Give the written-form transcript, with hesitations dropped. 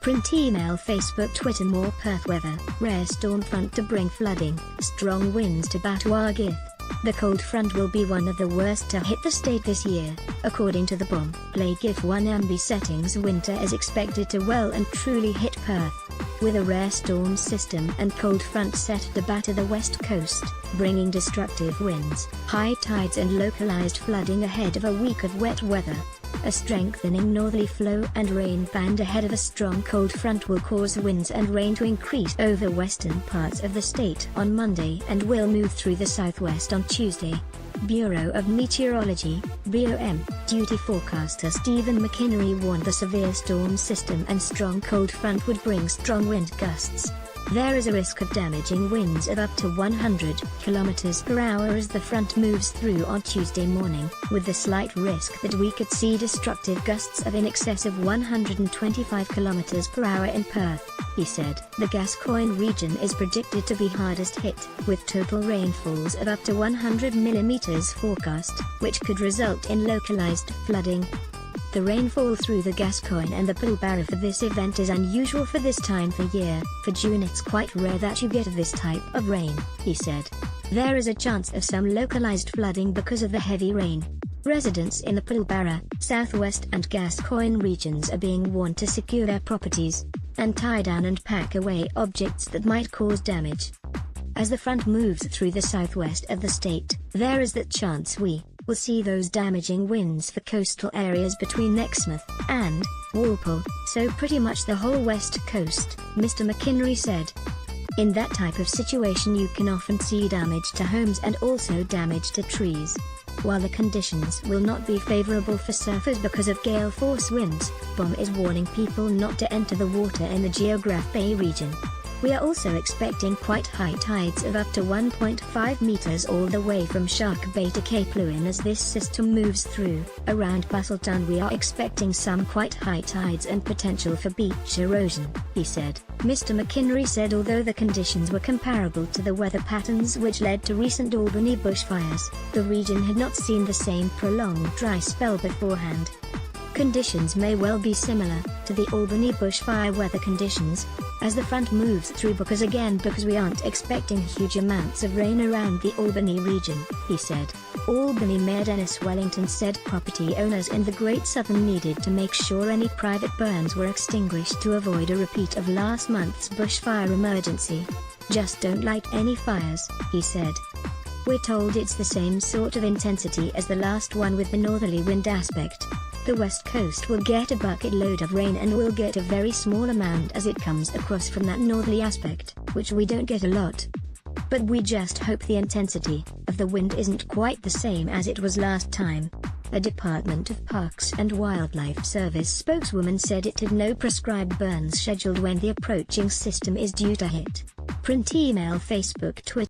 Print email Facebook Twitter more Perth weather, rare storm front to bring flooding, strong winds to Batuagith. The cold front will be one of the worst to hit the state this year, according to the BOM. Play GIF 1 ambi settings. Winter is expected to well and truly hit Perth, with a rare storm system and cold front set to batter the west coast, bringing destructive winds, high tides and localized flooding ahead of a week of wet weather. A strengthening northerly flow and rain band ahead of a strong cold front will cause winds and rain to increase over western parts of the state on Monday and will move through the southwest on Tuesday. Bureau of Meteorology, BOM, duty forecaster Stephen McInnery warned the severe storm system and strong cold front would bring strong wind gusts. There is a risk of damaging winds of up to 100 km/h as the front moves through on Tuesday morning, with the slight risk that we could see destructive gusts of in excess of 125 km/h in Perth, he said. The Gascoyne region is predicted to be hardest hit, with total rainfalls of up to 100 mm forecast, which could result in localized flooding. The rainfall through the Gascoyne and the Pilbara for this event is unusual for this time of year. For June it's quite rare that you get this type of rain, he said. There is a chance of some localized flooding because of the heavy rain. Residents in the Pilbara, Southwest and Gascoyne regions are being warned to secure their properties, and tie down and pack away objects that might cause damage. As the front moves through the southwest of the state, there is that chance we will see those damaging winds for coastal areas between Exmouth and Walpole, so pretty much the whole west coast, Mr. McInnery said. In that type of situation you can often see damage to homes and also damage to trees. While the conditions will not be favorable for surfers because of gale force winds, BOM is warning people not to enter the water in the Geograph Bay region. We are also expecting quite high tides of up to 1.5 meters all the way from Shark Bay to Cape Lewin as this system moves through. Around Busselton we are expecting some quite high tides and potential for beach erosion, he said. Mr. McInnery said although the conditions were comparable to the weather patterns which led to recent Albany bushfires, the region had not seen the same prolonged dry spell beforehand. Conditions may well be similar to the Albany bushfire weather conditions as the front moves through because we aren't expecting huge amounts of rain around the Albany region, he said. Albany Mayor Dennis Wellington said property owners in the Great Southern needed to make sure any private burns were extinguished to avoid a repeat of last month's bushfire emergency. Just don't light any fires, he said. We're told it's the same sort of intensity as the last one with the northerly wind aspect. The west coast will get a bucket load of rain and will get a very small amount as it comes across from that northerly aspect, which we don't get a lot. But we just hope the intensity of the wind isn't quite the same as it was last time. A Department of Parks and Wildlife Service spokeswoman said it had no prescribed burns scheduled when the approaching system is due to hit. Print email Facebook Twitter